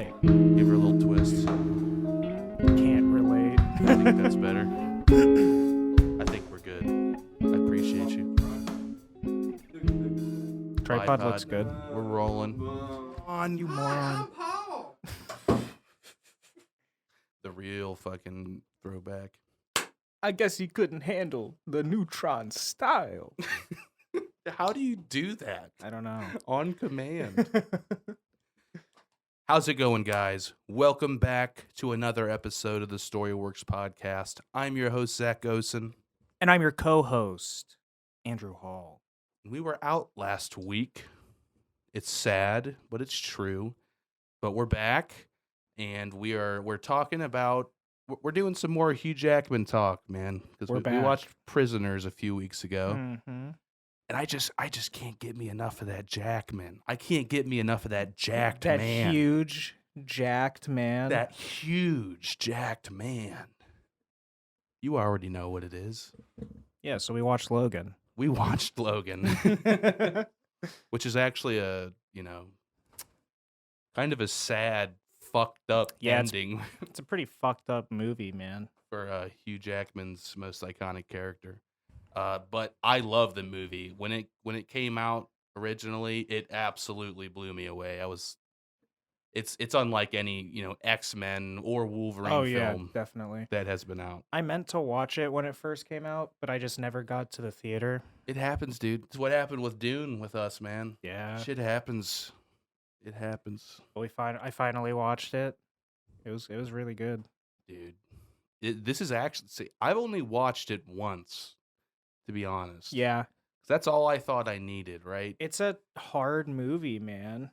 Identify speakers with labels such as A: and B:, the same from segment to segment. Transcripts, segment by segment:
A: light.
B: Give her a little twist.
A: Can't relate.
B: I think that's better. I think we're good. I appreciate you.
A: Tripod looks good.
B: We're rolling.
A: On you moron.
B: The real fucking throwback.
A: I guess he couldn't handle the neutron style.
B: How do you do that?
A: I don't know.
B: On command. How's it going, guys? Welcome back to another episode of the Storyworks podcast. I'm your host, Zach Gosen.
A: And I'm your co-host, Andrew Hall.
B: We were out last week. It's sad, but it's true. But we're back, and we're talking about, we're doing some more Hugh Jackman talk, man. Because we watched Prisoners a few weeks ago.
A: Mm-hmm.
B: And I just can't get me enough of that Jackman. I can't get me enough of that jacked man.
A: That huge, jacked man.
B: That huge, jacked man. You already know what it is.
A: Yeah, so we watched Logan.
B: We watched Logan. Which is actually a, kind of a sad, fucked up ending.
A: It's a pretty fucked up movie, man.
B: For Hugh Jackman's most iconic character. But I love the movie. When it came out originally, it absolutely blew me away. It's unlike any, X-Men or Wolverine film
A: definitely.
B: that has been out.
A: I meant to watch it when it first came out, but I just never got to the theater.
B: It happens, dude. It's what happened with Dune with us, man.
A: Yeah.
B: Shit happens. It happens.
A: I finally watched it. It was really good.
B: Dude. This is actually, I've only watched it once, to be honest.
A: Yeah.
B: That's all I thought I needed, right?
A: It's a hard movie, man.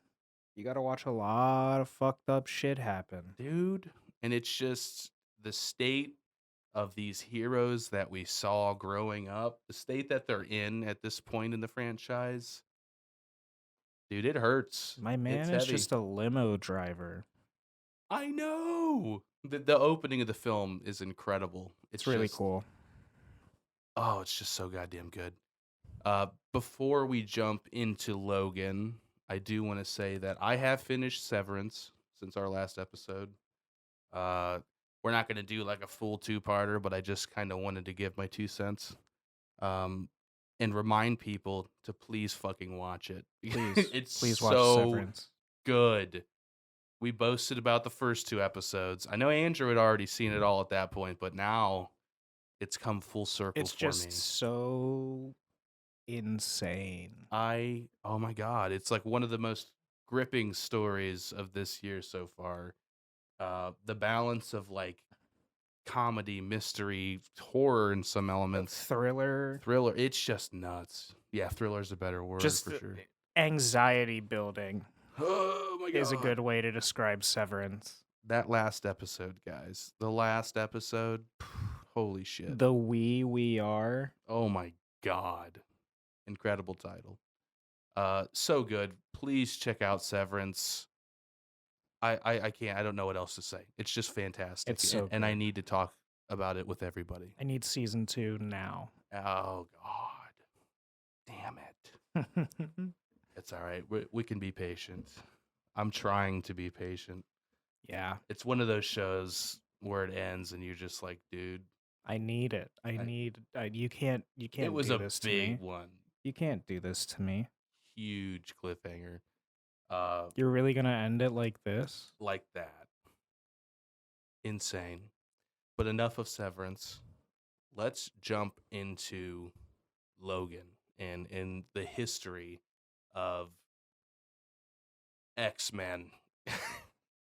A: You got to watch a lot of fucked up shit happen.
B: Dude. And it's just the state of these heroes that we saw growing up, the state that they're in at this point in the franchise. Dude, it hurts.
A: My man is just a limo driver.
B: I know. The opening of the film is incredible.
A: It's really cool.
B: Oh, it's just so goddamn good. Before we jump into Logan, I do want to say that I have finished Severance since our last episode. We're not going to do like a full two-parter, but I just kind of wanted to give my 2 cents. And remind people to please fucking watch it.
A: Please watch
B: so
A: Severance.
B: Good. We boasted about the first 2 episodes. I know Andrew had already seen it all at that point, but now it's come full circle
A: it's
B: for me. It's
A: just so insane.
B: Oh my God. It's like one of the most gripping stories of this year so far. The balance of like comedy, mystery, horror in some elements.
A: Thriller.
B: It's just nuts. Yeah, thriller's a better word
A: just
B: for sure.
A: Anxiety building.
B: Oh my God.
A: Is a good way to describe Severance.
B: That last episode, guys. The last episode. Holy shit.
A: The We Are.
B: Oh my God. Incredible title. So good. Please check out Severance. I can't. I don't know what else to say. It's just fantastic.
A: It's so good.
B: And I need to talk about it with everybody.
A: I need season 2 now.
B: Oh God. Damn it. It's all right. We can be patient. I'm trying to be patient.
A: Yeah.
B: It's one of those shows where it ends and you're just like, dude.
A: I need it. You can't
B: It was
A: do this
B: a big
A: to me.
B: one.
A: You can't do this to me.
B: Huge cliffhanger.
A: You're really gonna end it like this?
B: Like that. Insane. But enough of Severance. Let's jump into Logan and in the history of X-Men.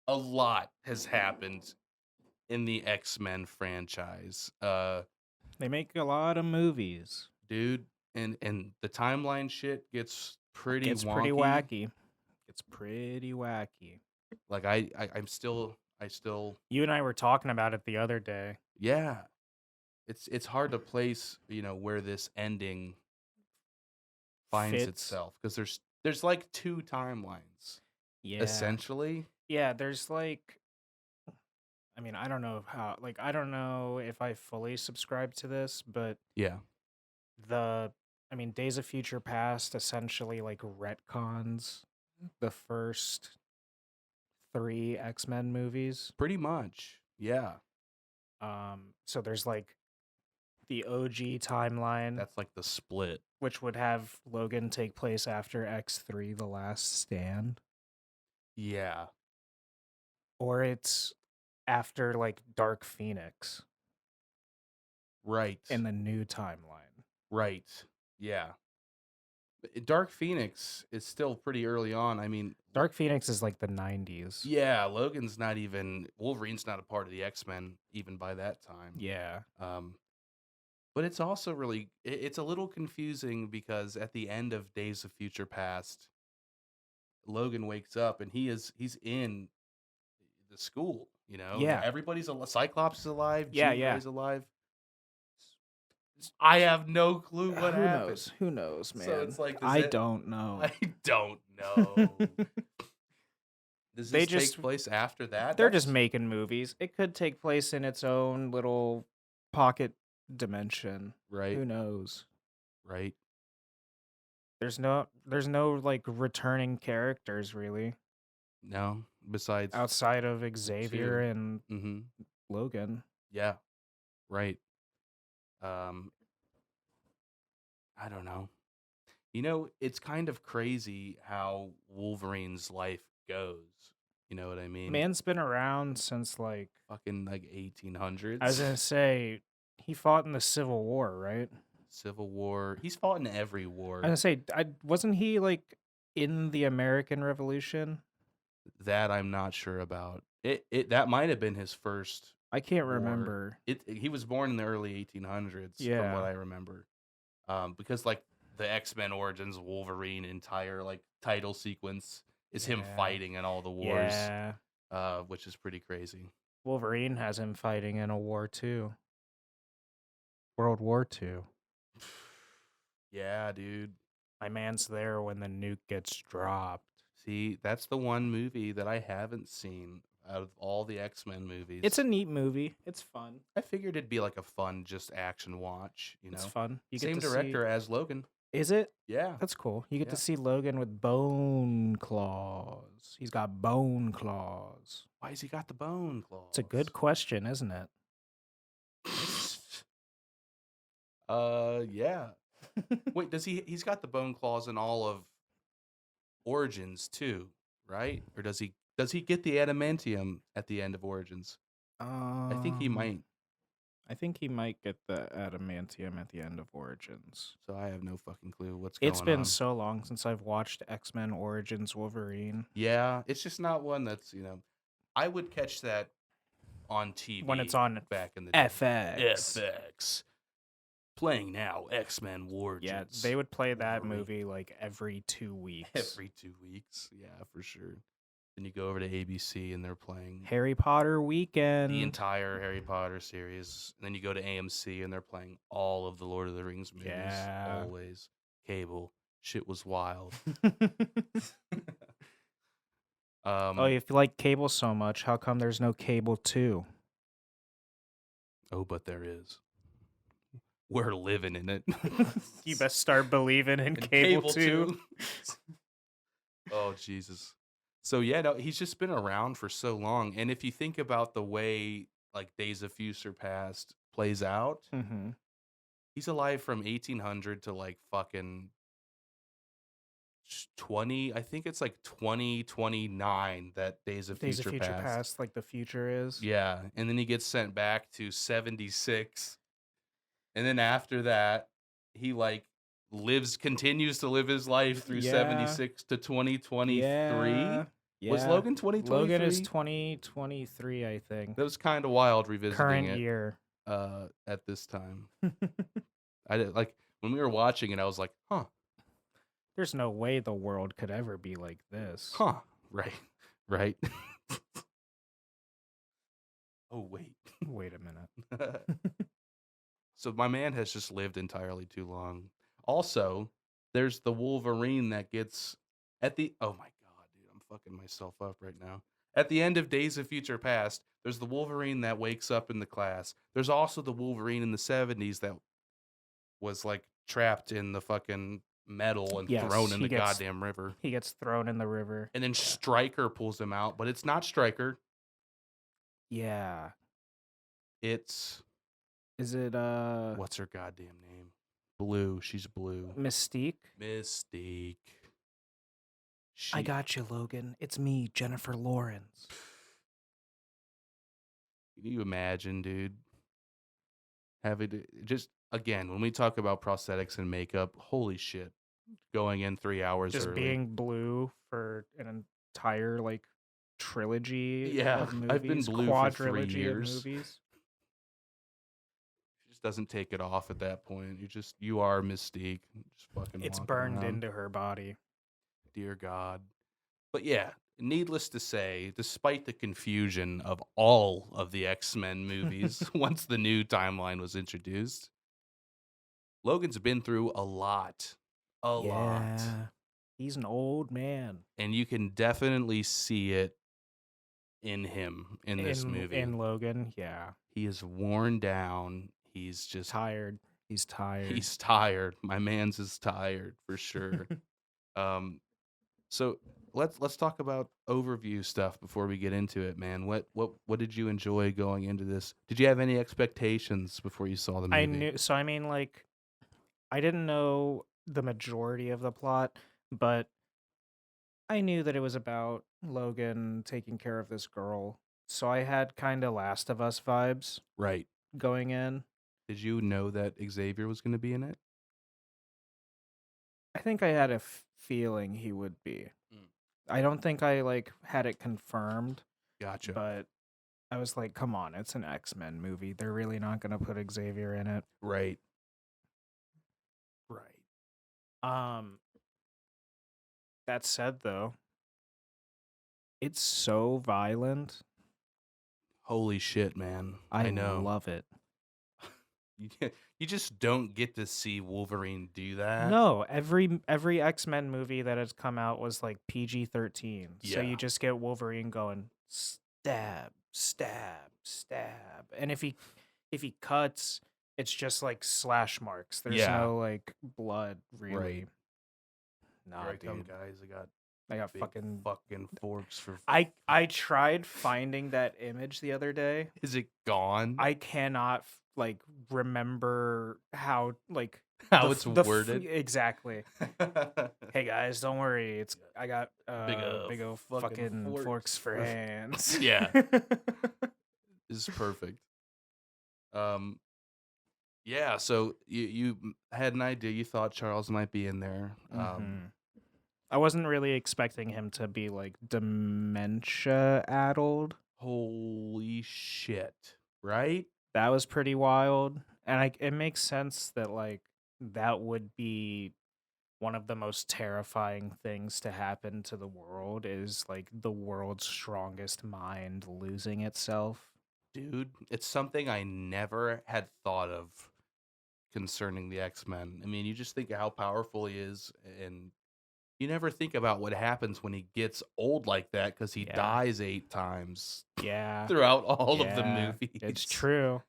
B: A lot has happened in the X-Men franchise.
A: They make a lot of movies.
B: Dude, and the timeline shit gets pretty
A: It's
B: wonky.
A: pretty wacky. It's pretty wacky.
B: Like I still
A: You and I were talking about it the other day.
B: yeah. It's hard to place, where this ending finds
A: Fits.
B: itself because there's like 2 timelines.
A: Yeah.
B: Essentially.
A: Yeah, there's like I don't know I don't know if I fully subscribe to this, but
B: Yeah.
A: Days of Future Past essentially like retcons the first 3 X-Men movies.
B: Pretty much. Yeah.
A: So there's like the OG timeline,
B: That's like the split.
A: which would have Logan take place after X3 The Last Stand,
B: Yeah.
A: or it's after like Dark Phoenix
B: Right.
A: in the new timeline.
B: Right. Yeah. Dark Phoenix is still pretty early on. I mean,
A: Dark Phoenix is like the 90s.
B: yeah, Logan's not even Wolverine's not a part of the X-Men even by that time.
A: Yeah.
B: But it's also really it's a little confusing because at the end of Days of Future Past, Logan wakes up and he's in the school, you know?
A: Yeah.
B: Everybody's alive. Cyclops is alive,
A: Yeah,
B: Jean
A: yeah.
B: Grey's alive. I have no clue what
A: Who
B: happened.
A: knows? Who knows, man?
B: So it's like
A: I don't know.
B: I don't know. Does
A: They
B: this
A: just-
B: take place after that?
A: They're just making movies. It could take place in its own little pocket dimension.
B: right,
A: Who knows?
B: right.
A: There's no like returning characters really
B: No, besides,
A: outside of Xavier and
B: mm-hmm.
A: Logan.
B: Yeah, right. I don't know. You know, it's kind of crazy how Wolverine's life goes. You know what I mean?
A: Man's been around since like
B: Fucking like 1800s.
A: I was gonna say he fought in the Civil War, right?
B: Civil War. He's fought in every war.
A: I was gonna say, wasn't he like in the American Revolution?
B: That I'm not sure about. It that might have been his first.
A: I can't
B: war.
A: remember.
B: He was born in the early 1800s, from
A: Yeah.
B: what I remember. Because like the X-Men Origins Wolverine entire like title sequence is him
A: Yeah.
B: fighting in all the wars,
A: Yeah.
B: which is pretty crazy.
A: Wolverine has him fighting in a war too. World War II.
B: Yeah, dude.
A: My man's there when the nuke gets dropped.
B: See, that's the one movie that I haven't seen out of all the X-Men movies.
A: It's a neat movie. It's fun.
B: I figured it'd be like a fun just action watch, you know.
A: It's fun. You
B: Same
A: get to
B: director as Logan.
A: See... Is it?
B: Yeah.
A: That's cool. You get
B: Yeah.
A: to see Logan with bone claws. He's got bone claws.
B: Why has he got the bone claws?
A: It's a good question, isn't it?
B: Yeah. Wait, he's got the bone claws in all of Origins too, right? Or does he get the adamantium at the end of Origins? I think he might.
A: I think he might get the adamantium at the end of Origins.
B: So I have no fucking clue what's going on.
A: It's been so long since I've watched X-Men Origins Wolverine.
B: Yeah, it's just not one that's, you know, I would catch that on TV
A: When it's on
B: back in the day.
A: FX.
B: FX. Playing now, X-Men Origins.
A: Yeah, they would play that
B: Wolverine.
A: movie like every 2 weeks.
B: Every 2 weeks. Yeah, for sure. Then you go over to ABC and they're playing
A: Harry Potter weekend.
B: the entire Harry Potter series. And then you go to AMC and they're playing all of the Lord of the Rings movies.
A: Yeah.
B: Always. Cable. Shit was wild.
A: Oh, if you like Cable so much, how come there's no Cable 2?
B: Oh, but there is. We're living in it.
A: You best start believing in Cable 2.
B: Oh, Jesus. So, yeah, no, he's just been around for so long. And if you think about the way, like, Days of Future Past plays out,
A: Mm-hmm.
B: he's alive from 1800 to, like, fucking 20, I think it's like 2029 that Days of
A: Days of
B: Future
A: Future
B: Past.
A: Past, like the future is.
B: Yeah, and then he gets sent back to 76. And then after that, he like continues to live his life through
A: Yeah.
B: 76 to 2023.
A: Yeah.
B: Was
A: Yeah.
B: Logan 2023?
A: Logan is 2023, I think.
B: That was kind of wild revisiting
A: Current
B: it
A: year.
B: at this time. I did, like when we were watching it, I was like, huh.
A: There's no way the world could ever be like this.
B: Huh. Right. Right. Oh, wait.
A: Wait a minute.
B: So my man has just lived entirely too long. Also, there's the Wolverine that gets at the oh my god, dude, I'm fucking myself up right now. At the end of Days of Future Past, there's the Wolverine that wakes up in the class. There's also the Wolverine in the 70s that was like trapped in the fucking metal and thrown
A: Yes,
B: in the goddamn river.
A: he gets thrown in the river.
B: And then
A: Yeah.
B: Stryker pulls him out, but it's not Stryker.
A: Yeah.
B: It's
A: Is it
B: what's her goddamn name? Blue. She's blue.
A: Mystique?
B: Mystique.
A: I
B: She.
A: got you, Logan. It's me, Jennifer Lawrence.
B: Can you imagine, dude? Having to just again when we talk about prosthetics and makeup, holy shit! Going in 3 hours
A: Just
B: early.
A: being blue for an entire like trilogy
B: Yeah,
A: of
B: I've been
A: movies,
B: blue for 3
A: quadrilogy of
B: years.
A: movies.
B: She just doesn't take it off at that point. You are Mystique, just fucking
A: It's
B: walking
A: burned
B: around.
A: into her body.
B: Dear God. But yeah, needless to say, despite the confusion of all of the X-Men movies once the new timeline was introduced, Logan's been through a lot. A lot.
A: Yeah. He's an old man.
B: And you can definitely see it in him in this movie.
A: In Logan, yeah.
B: He is worn down. He's just
A: Tired. He's tired.
B: he's tired. My man's is tired for sure. So let's talk about overview stuff before we get into it, man. What did you enjoy going into this? Did you have any expectations before you saw the movie?
A: I knew so I mean like I didn't know the majority of the plot, but I knew that it was about Logan taking care of this girl. So I had kind of Last of Us vibes
B: Right.
A: going in.
B: Did you know that Xavier was going to be in it?
A: I think I had a feeling he would be.
B: Mm.
A: I don't think I like had it confirmed,
B: Gotcha.
A: but I was like, come on, it's an X-Men movie. They're really not going to put Xavier in it.
B: Right. Right.
A: That said though, it's so violent.
B: Holy shit, man.
A: I
B: know.
A: love it.
B: You just don't get to see Wolverine do that.
A: No, every X-Men movie that has come out was like PG-13. So
B: Yeah.
A: you just get Wolverine going stab, stab, stab. And if he cuts, it's just like slash marks. There's
B: Yeah.
A: no like blood really.
B: Right.
A: Nah,
B: Here I
A: dude.
B: come, guys. I got
A: big
B: fucking forks for.
A: I tried finding that image the other day.
B: Is it gone?
A: I cannot like remember how like
B: How it's worded.
A: exactly. Hey guys, don't worry. I got big old fucking forks for hands.
B: Yeah. This is perfect. Yeah, so you had an idea. You thought Charles might be in there.
A: I wasn't really expecting him to be like dementia addled.
B: Holy shit! Right?
A: That was pretty wild, and it makes sense that like that would be one of the most terrifying things to happen to the world is like the world's strongest mind losing itself.
B: Dude, it's something I never had thought of concerning the X-Men. I mean, you just think of how powerful he is, and you never think about what happens when he gets old like that because he dies 8 times.
A: Yeah.
B: Throughout all of the movies.
A: It's true.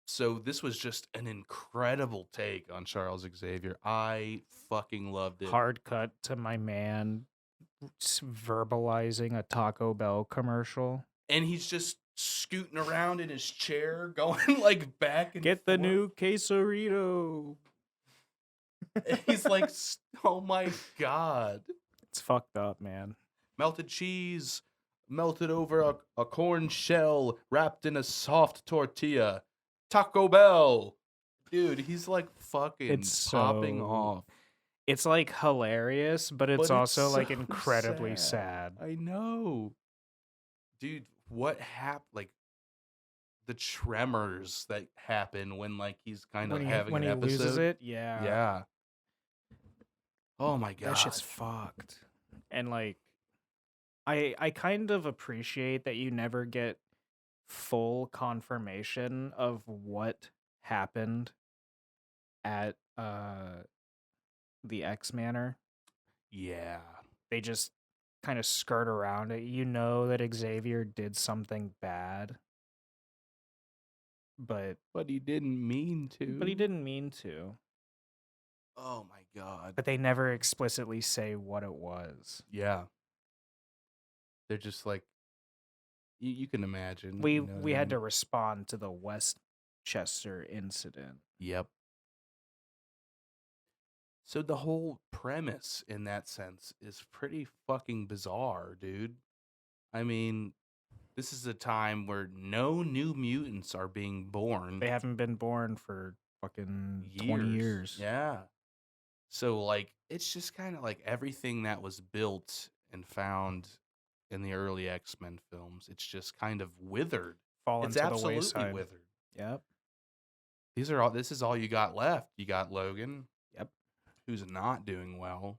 B: So this was just an incredible take on Charles Xavier. I fucking loved it.
A: Hard cut to my man verbalizing a Taco Bell commercial.
B: And he's just scooting around in his chair, going like back and
A: Get the
B: forth.
A: new quesarito.
B: He's like, oh my God.
A: It's fucked up, man.
B: Melted cheese, melted over a corn shell, wrapped in a soft tortilla. Taco Bell. Dude, he's like fucking popping off.
A: It's like hilarious, but it's also like incredibly sad.
B: I know. Dude, what happened? Like the tremors that happen when like he's kind of having
A: when
B: an episode.
A: He loses it, yeah.
B: Yeah. Oh my God.
A: That shit's fucked. And like I kind of appreciate that you never get full confirmation of what happened at the X Manor.
B: Yeah.
A: They just kind of skirt around it. You know that Xavier did something bad. But
B: he didn't mean to. Oh my god.
A: but they never explicitly say what it was.
B: Yeah. They're just like you can imagine,
A: We
B: you know what I
A: we had
B: mean?
A: to respond to the Westchester incident.
B: Yep. So the whole premise in that sense is pretty fucking bizarre, dude. I mean, this is a time where no new mutants are being born
A: They haven't been born for fucking 20
B: years.
A: years.
B: Yeah. So like it's just kind of like everything that was built and found in the early X-Men films, it's just kind of withered.
A: Fallen
B: It's
A: to the
B: absolutely
A: wayside.
B: withered.
A: Yep.
B: This is all you got left. You got Logan,
A: Yep.
B: who's not doing well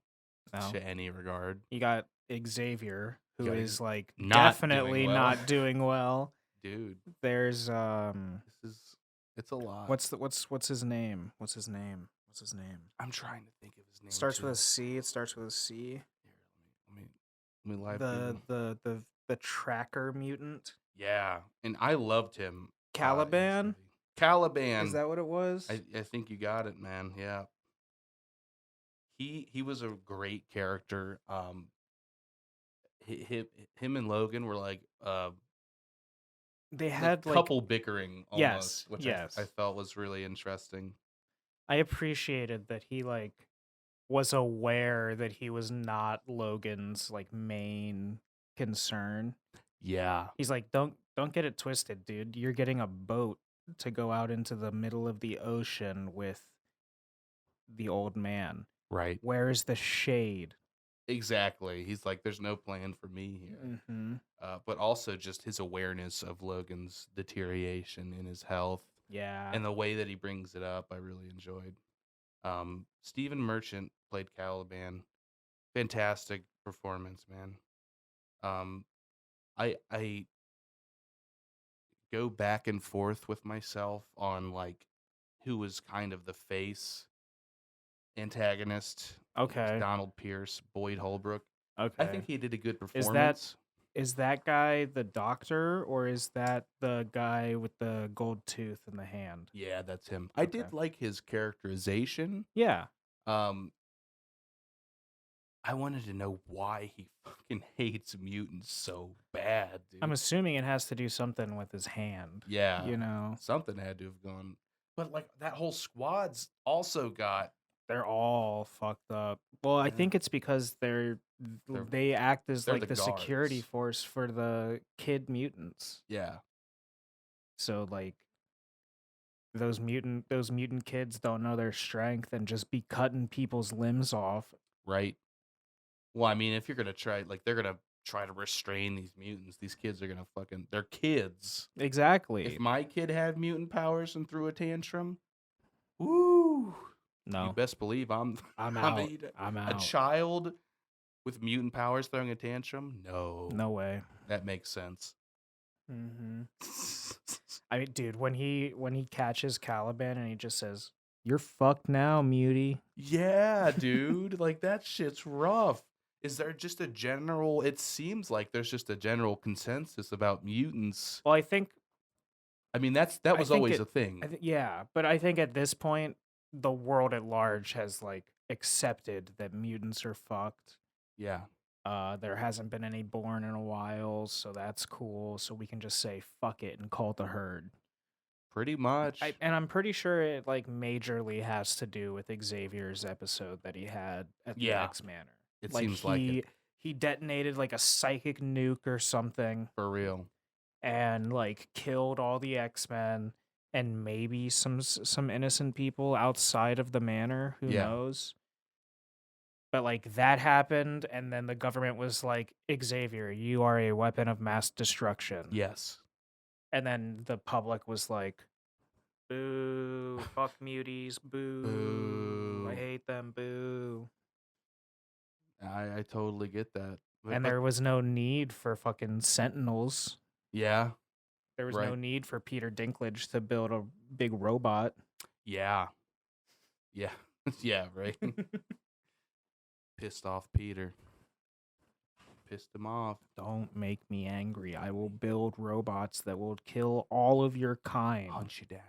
A: No.
B: to any regard.
A: You got Xavier,
B: You
A: who
B: got
A: is like
B: not doing
A: definitely
B: well.
A: not doing well.
B: Dude,
A: There's
B: it's a lot.
A: what's his name? What's his name?
B: I'm trying to think of his name.
A: Starts
B: too.
A: with a C. It starts with a C.
B: Here, let me live
A: The tracker mutant.
B: Yeah, and I loved him.
A: Caliban?
B: Caliban.
A: Is that what it was?
B: I think you got it, man. Yeah. He was a great character. Him and Logan were like
A: They
B: like
A: had like
B: couple bickering almost,
A: yes,
B: which
A: yes.
B: I felt was really interesting.
A: I appreciated that he like was aware that he was not Logan's like main concern.
B: Yeah,
A: He's like, don't get it twisted, dude. You're getting a boat to go out into the middle of the ocean with the old man.
B: right.
A: Where is the shade?
B: Exactly. He's like, there's no plan for me here.
A: Mm-hmm.
B: But also just his awareness of Logan's deterioration in his health
A: Yeah.
B: and the way that he brings it up, I really enjoyed. Stephen Merchant played Caliban. Fantastic performance, man. I go back and forth with myself on like who was kind of the face antagonist. It was
A: Okay.
B: Donald Pierce, Boyd Holbrook.
A: Okay.
B: I think he did a good
A: Is
B: performance.
A: is that guy the doctor, or is that the guy with the gold tooth in the hand?
B: Yeah, that's him. I did
A: Okay.
B: like his characterization.
A: Yeah.
B: Um, I wanted to know why he fucking hates mutants so bad, dude.
A: I'm assuming it has to do something with his hand.
B: Yeah,
A: You know,
B: something had to have gone. But like that whole squad's also got
A: they're all fucked up. Well, I
B: Yeah.
A: think it's because they act as
B: they're
A: like
B: the
A: the security
B: guards.
A: force for the kid mutants.
B: Yeah,
A: So like those mutant kids don't know their strength and just be cutting people's limbs off.
B: right. Well, I mean, if you're gonna try, like, they're gonna try to restrain these mutants. These kids are gonna fucking. They're kids.
A: Exactly.
B: If my kid had mutant powers and threw a tantrum, woo! You
A: No.
B: best believe I'm
A: I'm
B: I'm
A: out.
B: a,
A: I'm
B: a
A: out.
B: child with mutant powers throwing a tantrum. No,
A: No way.
B: that makes sense.
A: Mm-hmm. I mean, dude, when he catches Caliban and he just says, "You're fucked now, mutie."
B: Yeah, dude, like that shit's rough. Is there just a general? It seems like there's just a general consensus about mutants.
A: Well, I think
B: I mean, that
A: I
B: was
A: think
B: always
A: it-
B: a thing.
A: yeah, but I think at this point, the world at large has like accepted that mutants are fucked.
B: Yeah,
A: There hasn't been any born in a while, so that's cool. So we can just say fuck it and call it the herd.
B: pretty much.
A: And I'm pretty sure it like majorly has to do with Xavier's episode that he had at the
B: Yeah.
A: X Manor.
B: It
A: Like
B: seems like it.
A: he detonated like a psychic nuke or something
B: For real.
A: and like killed all the X-Men and maybe some innocent people outside of the manor, who
B: Yeah.
A: knows. But like that happened and then the government was like, "Xavier, you are a weapon of mass destruction."
B: Yes.
A: And then the public was like, "Boo, fuck muties, boo.
B: Boo.
A: I hate them, boo."
B: I totally get that.
A: And there was no need for fucking sentinels.
B: Yeah.
A: There was no
B: Right.
A: need for Peter Dinklage to build a big robot.
B: Yeah. Yeah. Yeah, right. Pissed off Peter. Pissed him off.
A: Don't make me angry. I will build robots that will kill all of your kind.
B: Hunt you down.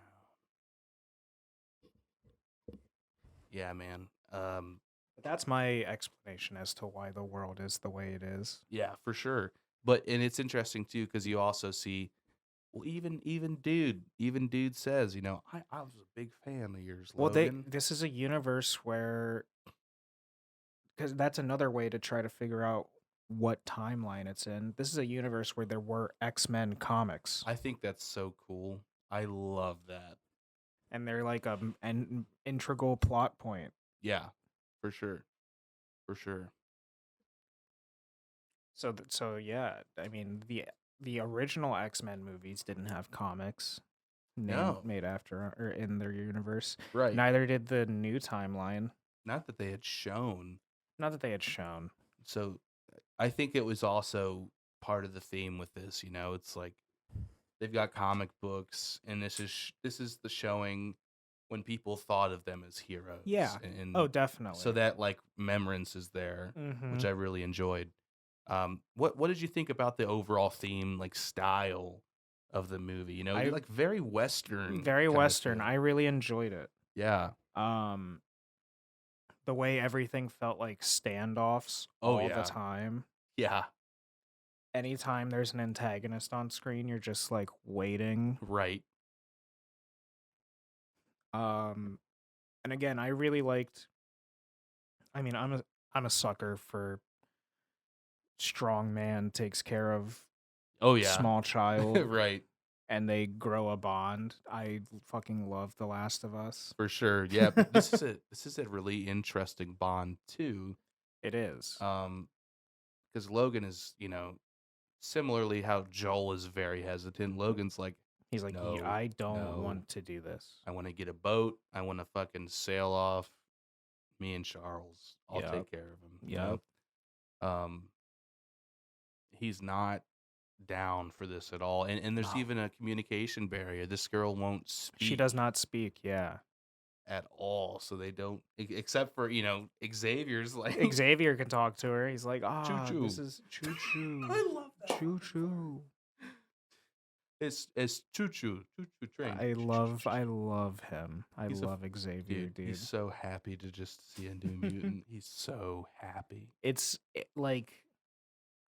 B: Yeah, man. Um,
A: But that's my explanation as to why the world is the way it is.
B: yeah, for sure. But and it's interesting too because you also see, well, even dude says, I was a big fan of yours,
A: Well,
B: Logan.
A: this is a universe where, because that's another way to try to figure out what timeline it's in. This is a universe where there were X-Men comics,
B: I think that's so cool. I love that.
A: and they're like an integral plot point.
B: Yeah, for sure, for sure.
A: So yeah, I mean the original X-Men movies didn't have comics named
B: No,
A: made after or in their universe.
B: right.
A: Neither did the new timeline.
B: Not that they had shown.
A: Not that they had shown.
B: So I think it was also part of the theme with this. It's like they've got comic books, and this is the showing when people thought of them as heroes,
A: Yeah.
B: and
A: Oh,
B: so
A: definitely.
B: that like remembrance is there,
A: Mm-hmm.
B: which I really enjoyed. What did you think about the overall theme, like style of the movie?
A: I
B: Like very Western
A: Very
B: kind of
A: Western.
B: feel.
A: I really enjoyed it.
B: Yeah.
A: Um, the way everything felt like standoffs
B: Oh
A: all the
B: yeah.
A: time.
B: Yeah.
A: Anytime there's an antagonist on screen, you're just like waiting.
B: Right.
A: Um, and again, I really liked. I mean, I'm a sucker for strong man takes care of
B: Oh yeah.
A: small child
B: Right.
A: and they grow a bond. I fucking love The Last of Us.
B: For sure. Yeah. But this is a really interesting bond too.
A: It is.
B: Because Logan is, similarly how Joel is very hesitant. Logan's like,
A: He's like,
B: no,
A: I don't
B: no,
A: want to do this.
B: I want to get a boat. I want to fucking sail off. Me and Charles, I'll
A: Yep.
B: take care of him.
A: Yep.
B: Um, he's not down for this at all. And there's
A: No.
B: even a communication barrier. This girl won't
A: She
B: speak
A: does not speak. Yeah.
B: at all. So they don't, except for, Xavier's like,
A: Xavier can talk to her. He's like,
B: choo choo.
A: this is choo choo.
B: I love that.
A: Choo choo.
B: It's choo choo train.
A: I love him. I
B: He's a
A: love Xavier, dude.
B: He's so happy to just see a new mutant. He's so happy.
A: Like,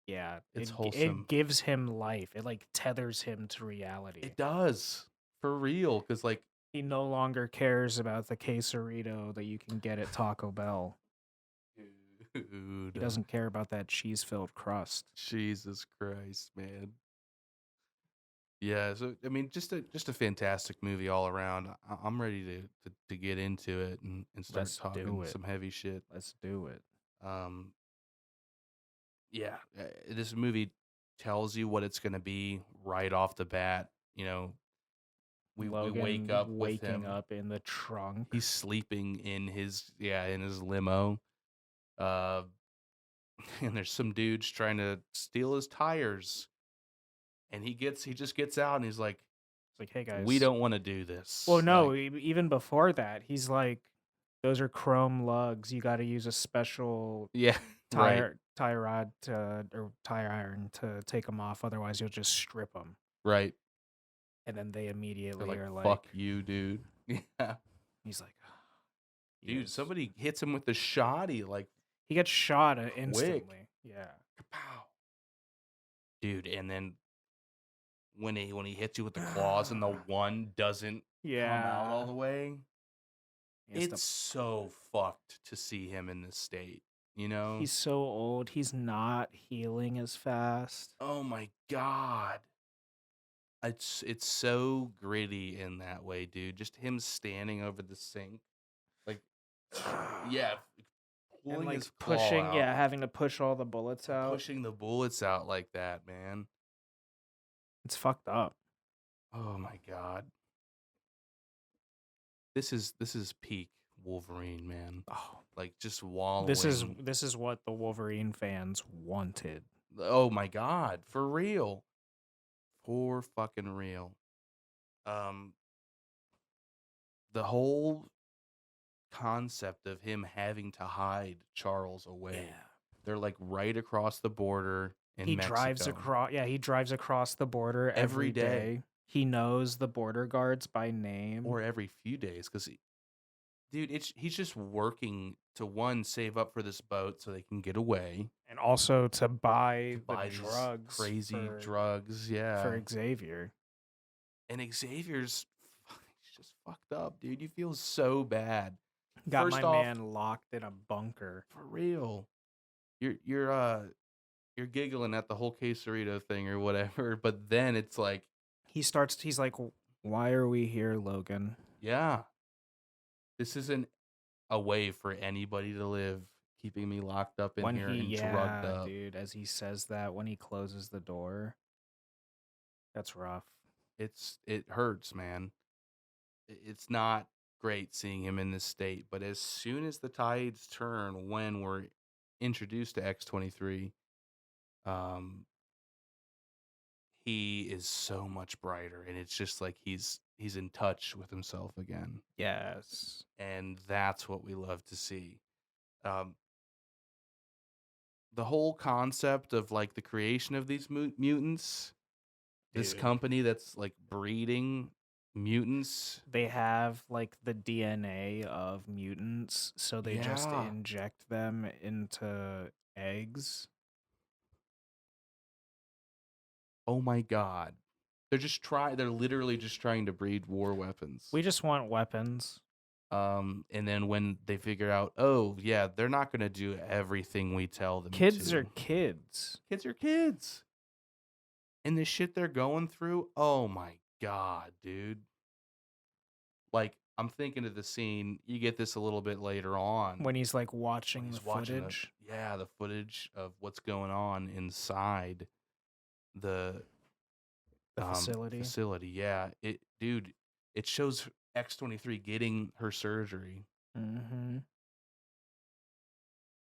A: yeah,
B: It's
A: it
B: wholesome.
A: gives him life. It like tethers him to reality.
B: It does, for real, because like
A: He no longer cares about the quesarito that you can get at Taco Bell.
B: dude,
A: He doesn't care about that cheese-filled crust.
B: Jesus Christ, man. Yeah, so I mean, just a fantastic movie all around. I'm ready to get into it and start
A: Let's do
B: talking
A: it.
B: some heavy shit.
A: Let's do it.
B: Um, yeah, this movie tells you what it's gonna be right off the bat. We
A: Logan
B: wake up with
A: waking
B: him.
A: up in the trunk.
B: He's sleeping in his limo. Uh, and there's some dudes trying to steal his tires. And he just gets out and he's like,
A: It's like, hey guys,
B: we don't want to do this.
A: Well, no,
B: Like,
A: even before that, he's like, those are chrome lugs. You got to use a special
B: yeah, right,
A: tire rod or tire iron to take them off. Otherwise, you'll just strip them.
B: right.
A: And then they
B: They're
A: immediately
B: like,
A: are like,
B: fuck you, dude. Yeah,
A: he's like,
B: dude.
A: yes.
B: Somebody hits him with the shoddy, like,
A: He gets shot instantly. Yeah.
B: kapow. Dude. And then when he hits you with the claws and the one doesn't come out all the way, it's so fucked to see him in this state.
A: He's so old. He's not healing as fast.
B: Oh my god. It's so gritty in that way, dude. Just him standing over the sink, like, yeah, pulling
A: And like
B: his claw
A: pushing,
B: out,
A: yeah, having to push all the bullets out.
B: pushing the bullets out like that, man.
A: It's fucked up.
B: Oh my god, this is peak Wolverine, man.
A: Oh,
B: Like just wallowing.
A: this is what the Wolverine fans wanted.
B: Oh my god, for real, for fucking real. The whole concept of him having to hide Charles away. They're like right across the border in Mexico.
A: He drives across the border every day. He knows the border guards by name.
B: Or every few days, because dude, he's just working to one save up for this boat so they can get away
A: And also to
B: to
A: buy the
B: buy these
A: drugs
B: crazy drugs. Yeah,
A: for Xavier.
B: and Xavier's he's just fucked up, dude. You feel so bad.
A: Got my
B: First off,
A: man locked in a bunker.
B: for real, you're giggling at the whole quesarito thing or whatever, but then it's like,
A: He's like, "Why are we here, Logan?"
B: yeah, this isn't a way for anybody to live, keeping me locked up in here and drugged
A: Yeah,
B: up.
A: dude, as he says that when he closes the door, that's rough.
B: It hurts, man. It's not great seeing him in this state, but as soon as the tides turn when we're introduced to X-23, um he is so much brighter, and it's just like he's in touch with himself again,
A: Yes,
B: and that's what we love to see. Um the whole concept of like the creation of these mutants, this
A: dude.
B: company that's like breeding mutants.
A: They have like the DNA of mutants, so they just
B: Yeah.
A: inject them into eggs.
B: Oh my god. They're literally just trying to breed war weapons.
A: We just want weapons.
B: And then when they figure out, oh yeah, they're not gonna do everything we tell them
A: Kids are
B: to.
A: kids.
B: Kids are kids. And the shit they're going through, oh my god, dude. Like, I'm thinking of the scene, you get this a little bit later on
A: When he's like
B: when
A: watching the
B: he's watching
A: footage,
B: the footage of what's going on inside the
A: the facility.
B: facility. Yeah, it shows X-23 getting her surgery,
A: Mm-hmm.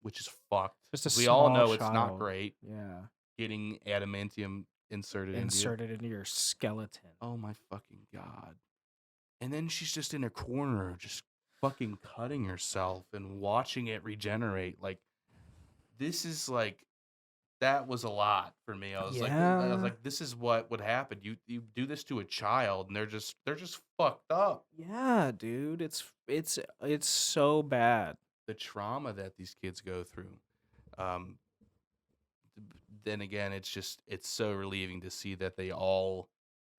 B: which is fucked.
A: Just a
B: We all
A: small
B: know it's not
A: child.
B: great
A: Yeah.
B: getting adamantium inserted into you.
A: Inserted into your skeleton.
B: Oh my fucking god. And then she's just in a corner just fucking cutting herself and watching it regenerate. Like, this is like, that was a lot for me. I was
A: Yeah.
B: like, this is what would happen. You do this to a child, and they're just fucked up.
A: Yeah, dude. It's so bad.
B: The trauma that these kids go through. Um, then again, it's so relieving to see that they all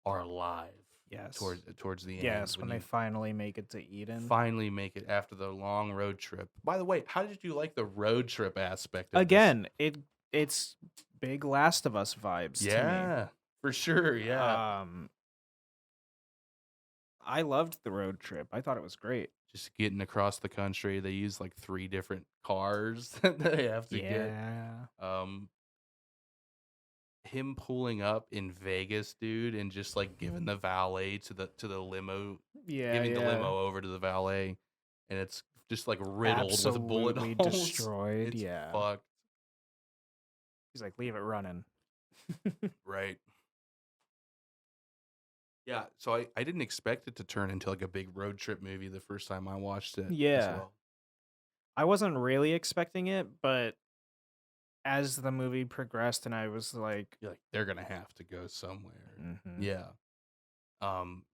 B: are alive
A: Yes.
B: towards the end
A: Yes,
B: when
A: when they
B: you
A: finally make it to Eden.
B: finally make it after the long road trip. By the way, how did you like the road trip aspect of this?
A: Again, it's big Last of Us vibes to me.
B: Yeah, for sure. Yeah.
A: Um I loved the road trip. I thought it was great.
B: Just getting across the country. They use like 3 different cars that they have to get.
A: Yeah.
B: Um, him pulling up in Vegas, dude, and just like giving the valet to the limo,
A: Yeah,
B: giving the
A: yeah.
B: limo over to the valet, and it's just like riddled with bullet
A: Absolutely
B: holes.
A: destroyed.
B: It's
A: Yeah.
B: fucked.
A: He's like, leave it running.
B: Right. Yeah, so I didn't expect it to turn into like a big road trip movie the first time I watched it as
A: Yeah.
B: well.
A: I wasn't really expecting it, but as the movie progressed and I was like,
B: You're like, they're gonna have to go somewhere.
A: mhm.
B: Yeah. Um,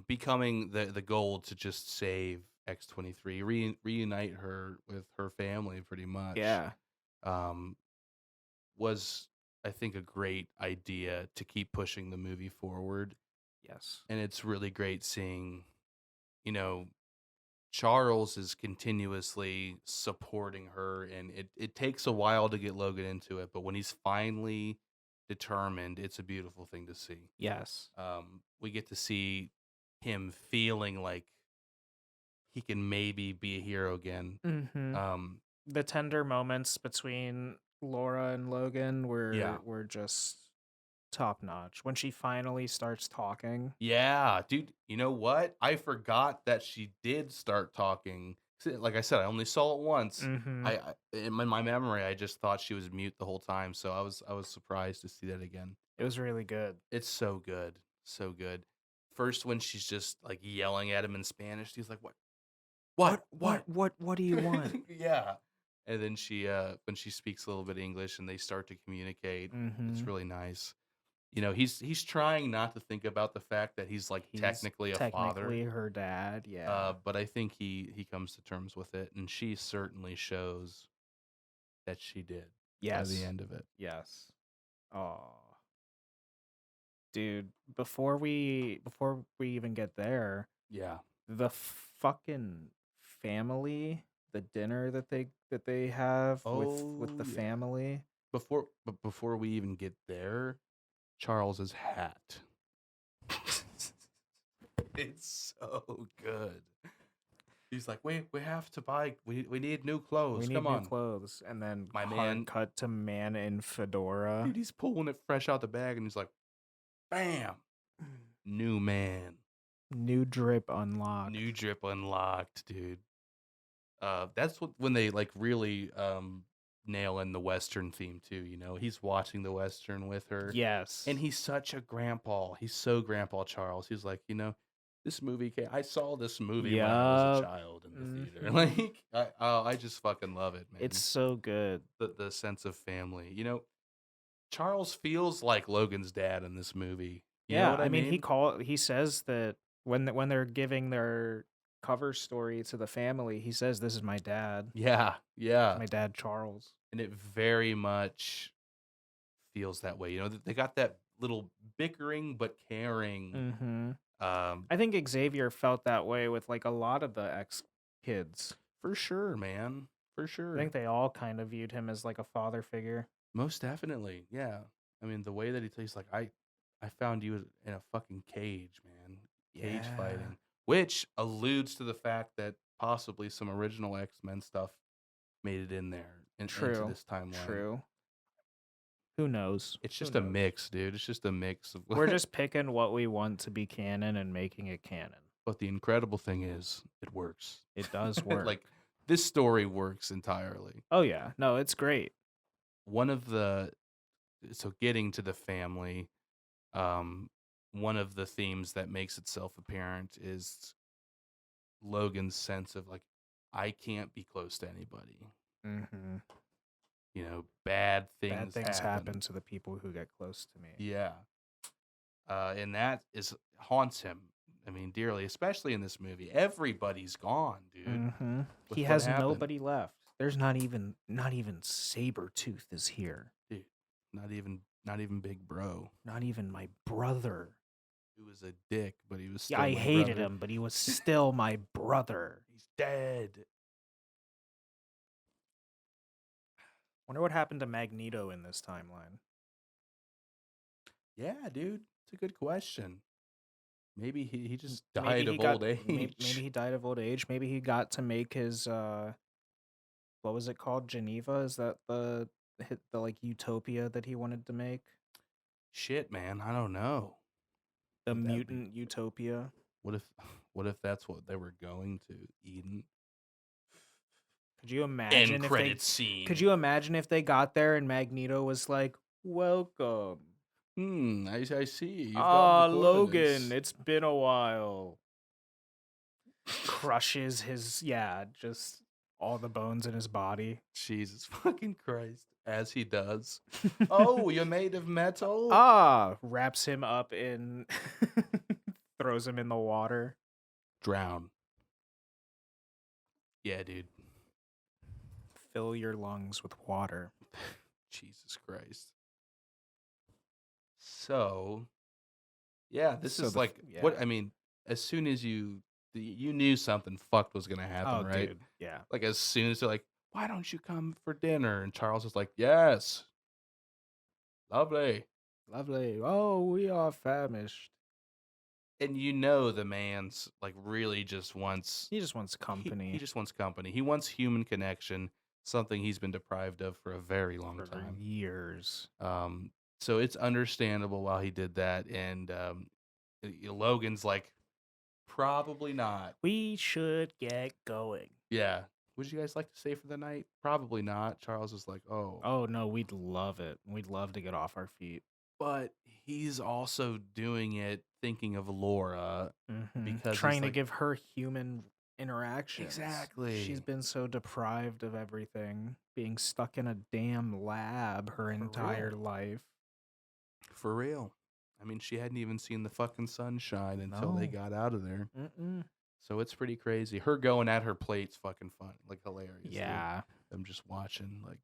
B: becoming the goal to just save X-23, reunite her with her family pretty much.
A: Yeah.
B: Um, was I think a great idea to keep pushing the movie forward.
A: Yes.
B: And it's really great seeing, you know, Charles is continuously supporting her, and it takes a while to get Logan into it, but when he's finally determined, it's a beautiful thing to see.
A: Yes.
B: We get to see him feeling like he can maybe be a hero again.
A: Mm-hmm.
B: Um,
A: The tender moments between Laura and Logan were just top notch. When she finally starts talking.
B: yeah, dude, you know what? I forgot that she did start talking. Like I said, I only saw it once.
A: Mm-hmm.
B: I in my memory, I just thought she was mute the whole time, so I was surprised to see that again.
A: It was really good.
B: It's so good, so good. First, when she's just like yelling at him in Spanish, he's like,
A: What do you want?
B: Yeah. And then she when she speaks a little bit of English and they start to communicate,
A: Mm-hmm.
B: it's really nice. he's trying not to think about the fact that he's like
A: He's
B: technically a father.
A: technically her dad. Yeah.
B: But I think he comes to terms with it, and she certainly shows that she did by the
A: Yes.
B: end of it.
A: Yes. Oh, dude. Before we even get there,
B: Yeah.
A: the fucking family, the dinner that they have with
B: Oh
A: the
B: yeah.
A: family.
B: Before we even get there, Charles's hat. It's so good. He's like, we have to buy. We need new
A: We
B: clothes.
A: need
B: Come
A: new
B: on,
A: clothes, and then
B: my
A: hard
B: man.
A: cut to man in fedora.
B: Dude, he's pulling it fresh out the bag, and he's like, bam, new man,
A: New drip unlocked.
B: new drip unlocked, dude. That's when they like really nail in the Western theme too. He's watching the Western with her,
A: Yes.
B: and he's such a grandpa. He's so Grandpa Charles. He's like, this movie. I saw this movie when I was a
A: Yup.
B: child in the theater.
A: Mhm.
B: Like, I just fucking love it,
A: It's
B: man.
A: so good.
B: The sense of family. Charles feels like Logan's dad in this movie. You know
A: Yeah,
B: what
A: I
B: I
A: mean,
B: mean?
A: he says that when they're giving their cover story to the family, he says, "This is my dad.
B: Yeah, yeah.
A: My dad, Charles."
B: And it very much feels that way. They got that little bickering but caring.
A: Mhm.
B: Um,
A: I think Xavier felt that way with like a lot of the ex kids.
B: for sure, man. For
A: I
B: sure.
A: think they all kind of viewed him as like a father figure.
B: Most definitely. Yeah. I mean, the way that he's like, I found you in a fucking cage, man. Cage
A: Yeah.
B: fighting, which alludes to the fact that possibly some original X-Men stuff made it in there into
A: True.
B: this timeline.
A: True. Who knows?
B: It's
A: Who
B: just a
A: knows?
B: mix, dude. It's just a mix of
A: We're just picking what we want to be canon and making it canon.
B: But the incredible thing is, it works.
A: It does work.
B: Like, this story works entirely.
A: Oh yeah. No, it's great.
B: So getting to the family, um, one of the themes that makes itself apparent is Logan's sense of like, I can't be close to anybody.
A: Mhm.
B: Bad
A: Bad
B: things
A: things
B: happen.
A: happen to the people who get close to me.
B: Yeah. And that haunts him. I mean, dearly, especially in this movie. Everybody's gone, dude.
A: Mm-hmm.
B: with
A: He
B: what
A: has
B: happened.
A: nobody left. There's not even Sabretooth is here.
B: Dude, not even Big Bro.
A: Not even my brother.
B: He was a dick, but he was still
A: Yeah, I
B: my
A: hated
B: brother.
A: him, but he was still my brother.
B: He's dead.
A: Wonder what happened to Magneto in this timeline.
B: Yeah, dude. It's a good question. Maybe he just
A: Maybe
B: died
A: he
B: of
A: got
B: old age.
A: maybe he died of old age. Maybe he got to make his what was it called? Geneva? Is that the like utopia that he wanted to make?
B: Shit, man. I don't know.
A: The
B: Would that be-
A: mutant utopia.
B: What if that's what they were going to? Eden?
A: Could you imagine
B: End
A: if
B: credit scene.
A: Could you imagine if they got there and Magneto was like, "Welcome,
B: I see. You've got
A: ah,
B: the
A: Logan,
B: coordinates.
A: it's been a while." Crushes his just all the bones in his body.
B: Jesus fucking Christ. As he does. Oh, you're made of metal?
A: Wraps him up in, throws him in the water.
B: Drown. Yeah, dude.
A: Fill your lungs with water.
B: Jesus Christ. So, yeah, this
A: So
B: is
A: the-
B: like
A: yeah.
B: what I mean. As soon as you knew something fucked was gonna happen,
A: Oh,
B: right?
A: dude, yeah.
B: Like as soon as they're like, "Why don't you come for dinner?" and Charles is like, "Yes, lovely."
A: Lovely. Oh, we are famished.
B: And the man's like really just wants
A: He just wants company.
B: He just wants company. He wants human connection, something he's been deprived of for a very long
A: for
B: time.
A: years.
B: So it's understandable why he did that. And Logan's like, probably not.
A: We should get going.
B: Yeah. Would you guys like to stay for the night? Probably not. Charles is like, oh.
A: Oh no, we'd love it. We'd love to get off our feet.
B: But he's also doing it thinking of Laura because
A: trying
B: he's
A: to
B: like,
A: give her human interactions.
B: Exactly.
A: She's been so deprived of everything, being stuck in a damn lab her entire life.
B: For real. I mean, she hadn't even seen the fucking sunshine until they
A: No.
B: got out of there.
A: Mm-mm.
B: So it's pretty crazy. Her going at her plate's fucking fun, like hilarious, dude.
A: Yeah.
B: I'm just watching, like,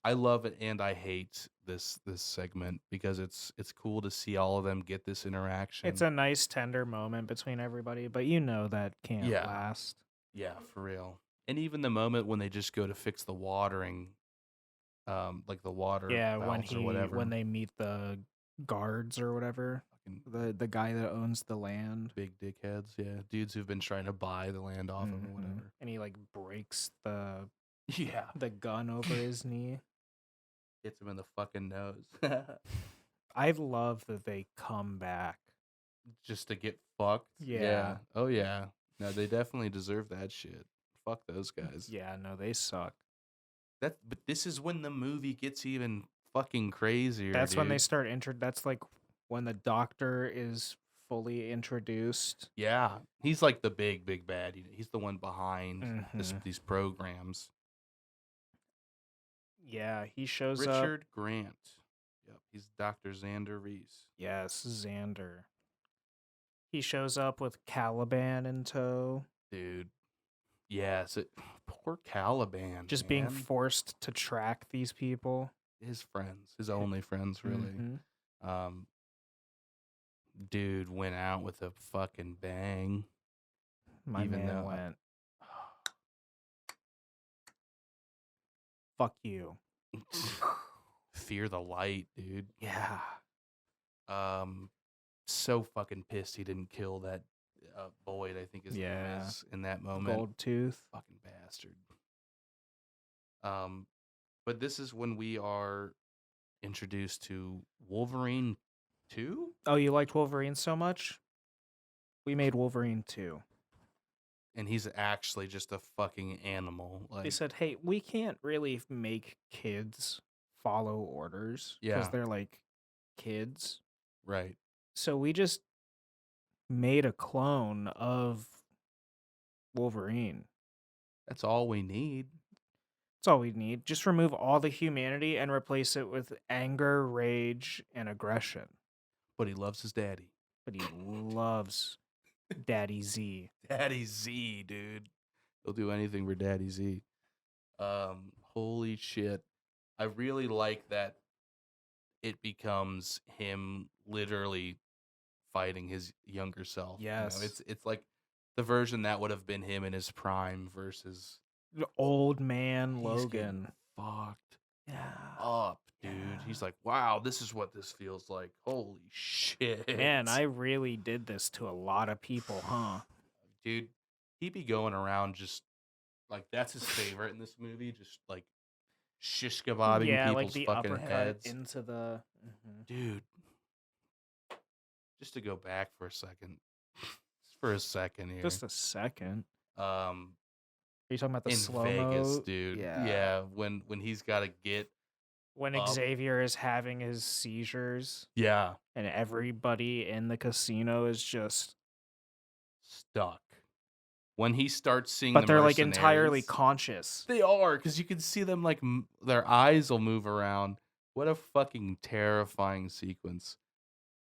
B: I love it and I hate this segment because it's cool to see all of them get this
A: It's
B: interaction.
A: a nice tender moment between everybody, but you know that can't
B: Yeah,
A: last.
B: yeah, for real. And even the moment when they just go to fix the watering, like the water
A: Yeah,
B: valves or whatever,
A: when they meet the guards or whatever,
B: fucking
A: the guy that owns the land.
B: big dickheads, yeah, dudes who've been trying to buy the land off him or whatever.
A: And he like breaks the
B: Yeah,
A: gun over his knee.
B: hits him in the fucking nose.
A: I love that they come back.
B: Just to get fucked.
A: Yeah.
B: Oh yeah. No, they definitely deserve that shit. Fuck those guys.
A: Yeah, no, they suck.
B: But this is when the movie gets even fucking crazier,
A: That's when they
B: dude.
A: start that's like when the doctor is fully introduced.
B: Yeah, he's like the big bad. He's the one behind
A: Mhm.
B: these programs.
A: Yeah, he shows up.
B: Richard Grant. Yep, he's Dr. Xander Reese.
A: Yes, Xander. He shows up with Caliban in tow.
B: Dude. Yes, poor Caliban,
A: Just
B: man.
A: being forced to track these people.
B: His friends, his only friends, really.
A: Mhm.
B: Dude went out with a fucking bang.
A: My
B: even
A: man
B: though
A: went, fuck you.
B: Fear the light, dude.
A: Yeah.
B: So fucking pissed he didn't kill that Boyd, I think his name is, in that moment.
A: Gold tooth.
B: Fucking bastard. But this is when we are introduced to Wolverine 2?
A: Oh, you liked Wolverine so much? We made Wolverine 2.
B: And he's actually just a fucking animal.
A: They
B: Like,
A: said, hey, we can't really make kids follow orders because
B: Yeah.
A: they're like kids.
B: right.
A: So we just made a clone of Wolverine.
B: That's all we need.
A: That's all we need. Just remove all the humanity and replace it with anger, rage, and aggression.
B: But he loves his daddy.
A: But he loves Daddy Z.
B: Daddy Z, dude. He'll do anything for Daddy Z. Holy shit. I really like that it becomes him literally fighting his younger self.
A: Yes.
B: It's like the version that would have been him in his prime versus
A: The old man
B: he's getting
A: Logan.
B: fucked
A: Yeah.
B: up, dude.
A: Yeah.
B: He's like, wow, this is what this feels like. Holy shit.
A: Man, I really did this to a lot of people, huh?
B: Dude, he be going around just like that's his favorite in this movie, just like shish kebabbing
A: Yeah, like
B: people's
A: the
B: fucking
A: uppercut
B: heads.
A: into the.
B: Dude, just to go back for a second, just for a second here.
A: Just a second.
B: um,
A: Are you talking about the
B: in
A: slow
B: Vegas,
A: mo?
B: dude.
A: Yeah.
B: When he's got to get
A: When
B: up.
A: Xavier is having his seizures
B: Yeah,
A: and everybody in the casino is just.
B: stuck. When he starts seeing
A: But
B: the
A: they're like entirely
B: mercenaries-
A: conscious.
B: They are, because you can see them like their eyes will move around. What a fucking terrifying sequence.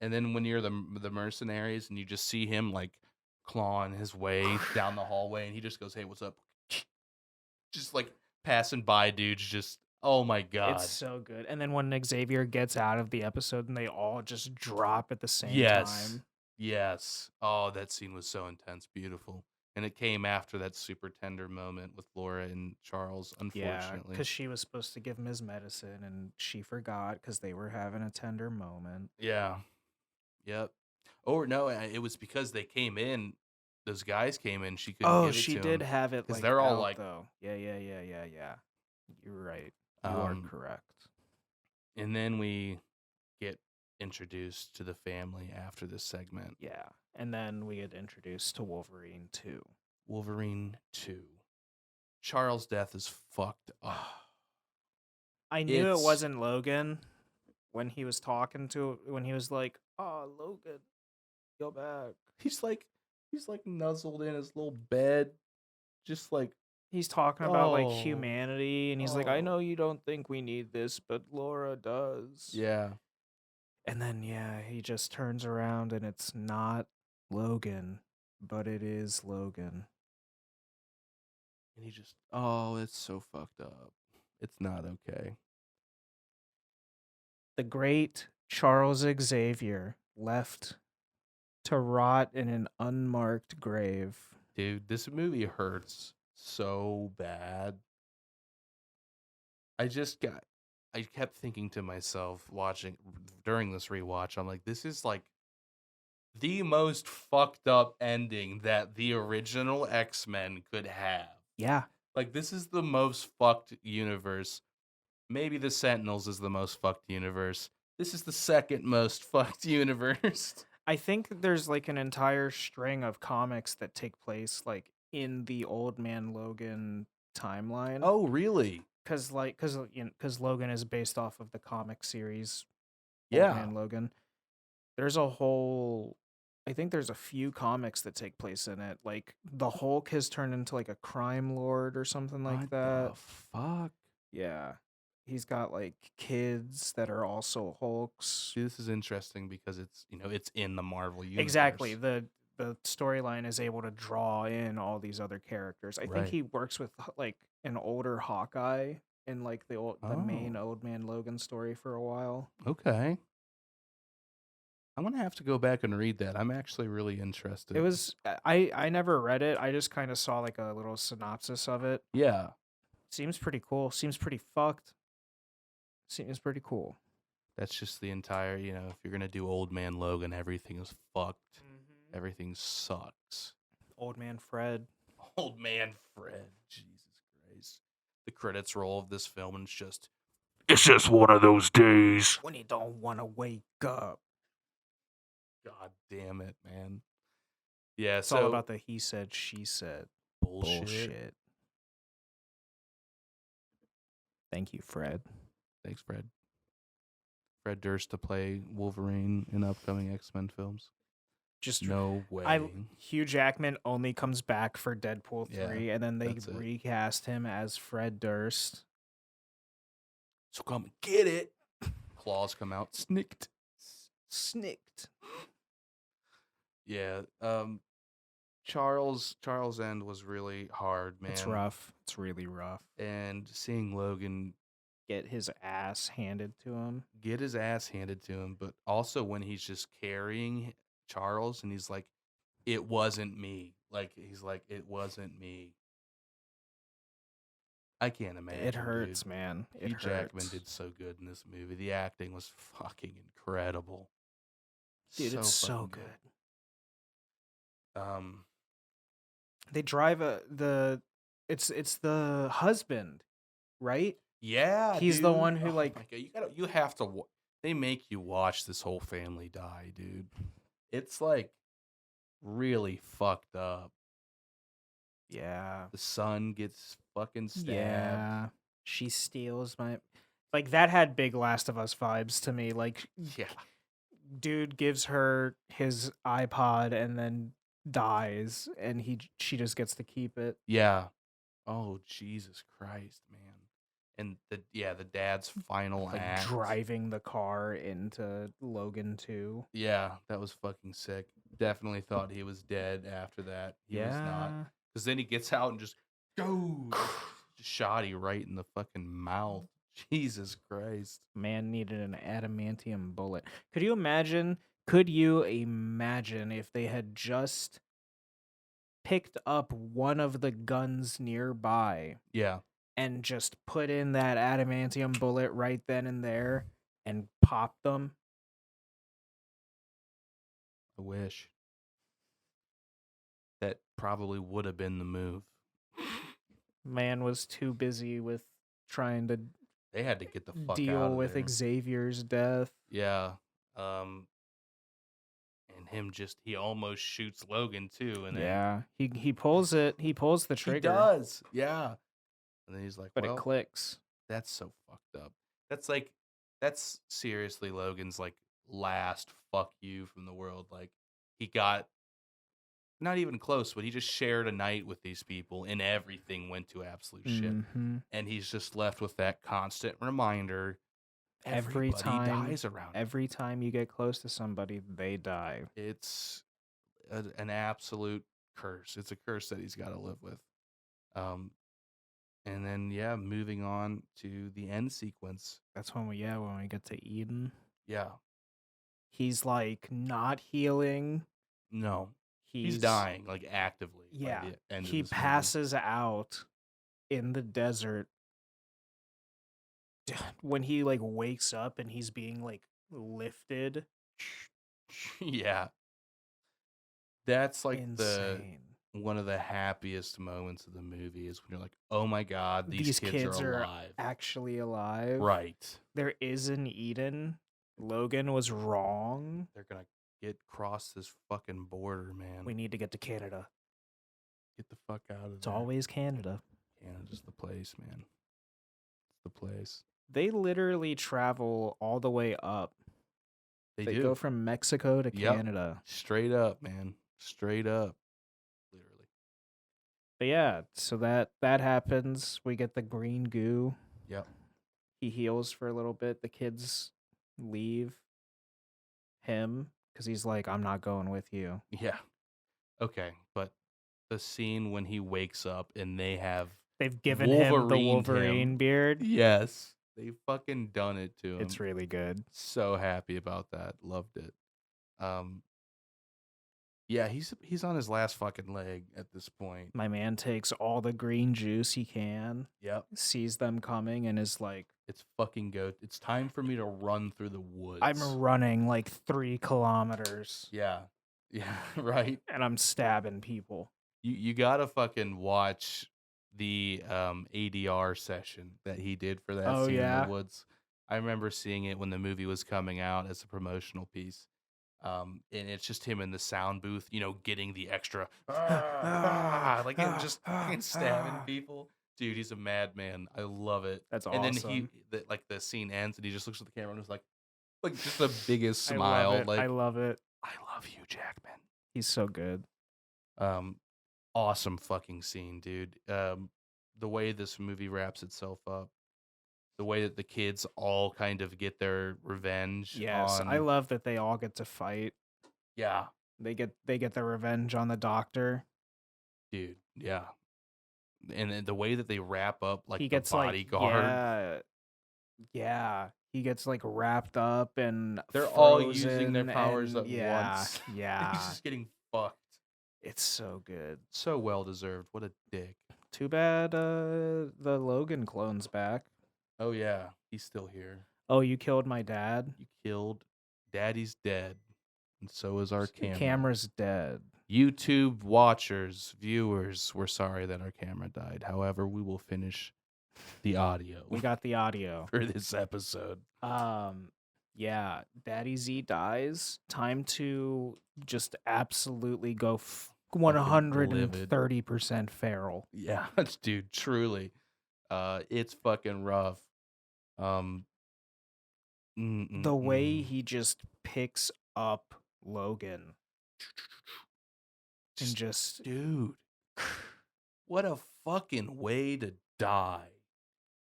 B: And then when you're the mercenaries and you just see him like clawing his way down the hallway and he just goes, hey, what's up? Just like passing by dudes, just, oh my God.
A: It's so good. And then when Xavier gets out of the episode and they all just drop at the same time.
B: Yes. Oh, that scene was so intense. Beautiful. And it came after that super tender moment with Laura and Charles,
A: Yeah,
B: unfortunately.
A: because she was supposed to give him his medicine and she forgot because they were having a tender moment.
B: Yeah. Yep. Or no, it was because they came in. Those guys came in. She couldn't give it
A: she
B: to
A: did
B: him.
A: have it
B: 'Cause
A: like
B: they're all
A: out,
B: like-
A: though. Yeah. You're right. You are correct.
B: And then we get introduced to the family after this segment.
A: Yeah. And then we get introduced to Wolverine 2.
B: Wolverine 2. Charles' death is fucked up.
A: I knew
B: It's-
A: it wasn't Logan when he was talking to when he was like, "Oh, Logan, go back."
B: He's like nuzzled in his little bed, just like,
A: He's talking about like
B: Oh.
A: humanity and he's like, "I
B: Oh.
A: know you don't think we need this, but Laura does."
B: yeah.
A: And then yeah, he just turns around and it's not Logan, but it is Logan.
B: And he just, oh, it's so fucked up. It's not okay.
A: The great Charles Xavier left to rot in an unmarked grave.
B: Dude, this movie hurts so bad. I kept thinking to myself watching during this rewatch, I'm like, this is like the most fucked up ending that the original X-Men could have.
A: Yeah.
B: Like, this is the most fucked universe. Maybe the Sentinels is the most fucked universe. This is the second most fucked universe.
A: I think there's like an entire string of comics that take place like in the Old Man Logan timeline.
B: Oh, really?
A: Cuz Logan is based off of the comic series Old
B: Yeah.
A: Man Logan. There's a whole I think there's a few comics that take place in it. Like the Hulk has turned into like a crime lord or something like
B: What
A: that.
B: the fuck?
A: Yeah. He's got like kids that are also Hulks.
B: See, this is interesting because it's, it's in the Marvel universe.
A: Exactly. The storyline is able to draw in all these other characters. I think
B: Right.
A: he works with like an older Hawkeye in like the main
B: Oh.
A: Old Man Logan story for a while.
B: Okay. I'm gonna have to go back and read that. I'm actually really interested.
A: It was I never read it. I just kind of saw like a little synopsis of it.
B: Yeah.
A: Seems pretty cool. Seems pretty fucked. Seems pretty cool.
B: That's just the entire, if you're gonna do Old Man Logan, everything is fucked. Everything sucks.
A: Old Man Fred.
B: Old Man Fred. Jesus Christ. The credits roll of this film and it's just one of those days.
A: When you don't want to wake up.
B: God damn it, man. Yeah,
A: It's all about the he said, she said bullshit. Thank you, Fred.
B: Thanks, Fred. Fred Durst to play Wolverine in upcoming X-Men films.
A: Just
B: no way.
A: Hugh Jackman only comes back for Deadpool 3, and then they recast him as Fred Durst.
B: So come and get it. Claws come out. Snicked. Yeah. Charles End was really hard, man.
A: It's rough. It's really rough.
B: And seeing Logan
A: get his ass handed to him.
B: But also when he's just carrying Charles and he's like, it wasn't me. Like, he's like, it wasn't me. I can't imagine.
A: It hurts,
B: dude.
A: man.
B: Hugh Jackman did so good in this movie. The acting was fucking incredible.
A: Dude, it's so good. They drive it's the husband, right?
B: Yeah,
A: he's
B: dude.
A: The one who
B: you have to. They make you watch this whole family die, dude. It's like really fucked up.
A: Yeah,
B: the son gets fucking stabbed.
A: Yeah, she steals my. Like that had big Last of Us vibes to me. Like,
B: yeah,
A: dude gives her his iPod and then dies, and she just gets to keep it.
B: Yeah. Oh Jesus Christ, man. And the dad's final act,
A: driving the car into Logan 2.
B: Yeah, that was fucking sick. Definitely thought he was dead after that. He was not. Because then he gets out and just goes shoddy right in the fucking mouth. Jesus Christ.
A: Man needed an adamantium bullet. Could you imagine if they had just picked up one of the guns nearby?
B: Yeah.
A: And just put in that adamantium bullet right then and there and pop them?
B: I wish. That probably would have been the move.
A: Man was too busy with trying to.
B: They had to get the fuck
A: deal
B: out of
A: with
B: there.
A: Xavier's death.
B: Yeah. And him he almost shoots Logan too. And
A: then he pulls it. He pulls the trigger.
B: He does. Yeah. And then he's like,
A: but it clicks.
B: That's so fucked up. That's seriously Logan's like last fuck you from the world. Like he got not even close, but he just shared a night with these people and everything went to absolute shit. And he's just left with that constant reminder
A: Every
B: everybody
A: time
B: dies around him.
A: every time you get close to somebody, they die.
B: It's an absolute curse. It's a curse that he's got to live with. Um, and then yeah, moving on to the end sequence.
A: That's when we get to Eden.
B: Yeah,
A: He's like not healing.
B: no, he's
A: He's
B: dying like actively by
A: yeah.
B: the end of
A: He
B: this movie.
A: passes out in the desert when he like wakes up and he's being like lifted.
B: Yeah, that's like the
A: Insane.
B: one of the happiest moments of the movie is when you're like, oh my god,
A: These kids
B: are
A: are
B: alive.
A: actually alive.
B: Right.
A: There is an Eden. Logan was wrong.
B: They're gonna get across this fucking border, man.
A: We need to get to Canada.
B: Get the fuck out of
A: It's
B: there.
A: always Canada.
B: Canada's the place, man. It's the place.
A: They literally travel all the way up.
B: They
A: They
B: do.
A: go from Mexico to
B: Yep.
A: Canada.
B: Straight up, man. Straight up. Literally.
A: But yeah, so that happens. We get the green goo.
B: Yep.
A: He heals for a little bit. The kids leave him because he's like, I'm not going with you.
B: Yeah. Okay, but the scene when he wakes up and they have
A: They've given him the
B: Wolverined
A: Wolverine
B: him.
A: beard.
B: Yes. They fucking done it to him.
A: It's really good.
B: So happy about that. Loved it. Yeah, he's on his last fucking leg at this point.
A: My man takes all the green juice he can,
B: Yep.
A: sees them coming, and is like,
B: It's fucking go. It's time for me to run through the woods.
A: I'm running like 3 kilometers.
B: Yeah. Yeah, right.
A: And I'm stabbing people.
B: You gotta fucking watch the ADR session that he did for that scene in the woods. I remember seeing it when the movie was coming out as a promotional piece. And it's just him in the sound booth, getting the extra like just fucking stabbing people. Dude, he's a madman. I love it.
A: That's
B: and
A: awesome.
B: then the scene ends and he just looks at the camera and is like just the biggest smile.
A: I love it.
B: I love you, Jackman.
A: He's so good.
B: Awesome fucking scene, dude. The way this movie wraps itself up, the way that the kids all kind of get their revenge.
A: Yes, I love that they all get to fight.
B: Yeah.
A: They get their revenge on the doctor.
B: Dude, yeah. And then the way that they wrap up like
A: He
B: the
A: gets
B: bodyguard.
A: Yeah. He gets like wrapped up and
B: they're all using their powers at once.
A: Yeah.
B: He's just getting fucked.
A: It's so good.
B: So well deserved. What a dick.
A: Too bad the Logan clone's back.
B: Oh yeah, he's still here.
A: Oh, you killed my dad?
B: You killed Daddy's dead. And so is our camera.
A: Camera's dead.
B: YouTube watchers, viewers, we're sorry that our camera died. However, we will finish the audio.
A: We got the audio
B: for this episode.
A: Yeah, Daddy Z dies. Time to just absolutely go 130% feral.
B: Yeah, dude, truly. It's fucking rough.
A: The way he just picks up Logan and just
B: dude, what a fucking way to die.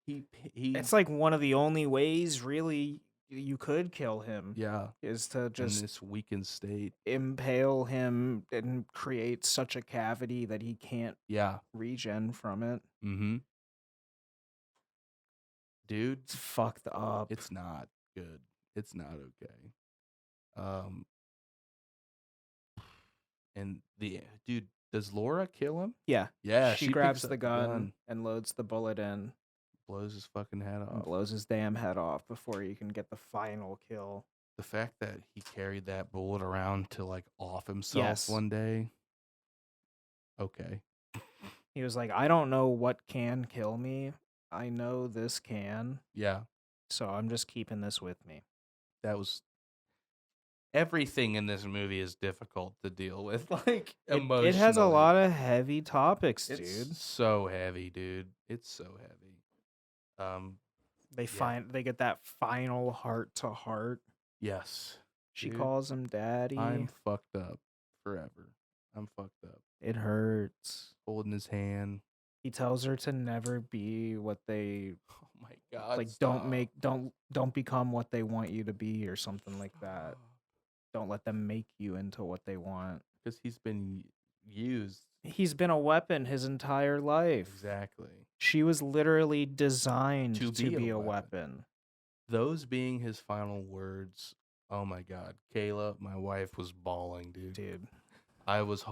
B: He
A: it's like one of the only ways really you could kill him.
B: Yeah,
A: is to just
B: in this weakened state
A: impale him and create such a cavity that he can't regen from it.
B: Dude,
A: it's fucked up.
B: It's not good. It's not okay. And the dude, does Laura kill him?
A: Yeah.
B: Yeah,
A: she grabs the gun and loads the bullet in.
B: Blows his fucking head off.
A: Blows his damn head off before you can get the final kill.
B: The fact that he carried that bullet around to like off himself one day. Okay.
A: He was like, I don't know what can kill me. I know this can.
B: Yeah.
A: So I'm just keeping this with me.
B: That was everything in this movie is difficult to deal with, like emotionally.
A: It has a lot of heavy topics, dude.
B: It's so heavy, dude. It's so heavy.
A: They get that final heart to heart.
B: Yes.
A: She calls him daddy.
B: I'm fucked up forever. I'm fucked up.
A: It hurts.
B: Holding his hand.
A: He tells her to never be what they
B: my God,
A: Like
B: stop.
A: don't become what they want you to be or something like that. Don't let them make you into what they want.
B: Because he's been used.
A: He's been a weapon his entire life.
B: Exactly.
A: She was literally designed
B: To
A: to
B: be a
A: be a
B: weapon.
A: weapon.
B: Those being his final words. Oh my God. Kayla, my wife, was bawling, dude.
A: Dude,
B: I was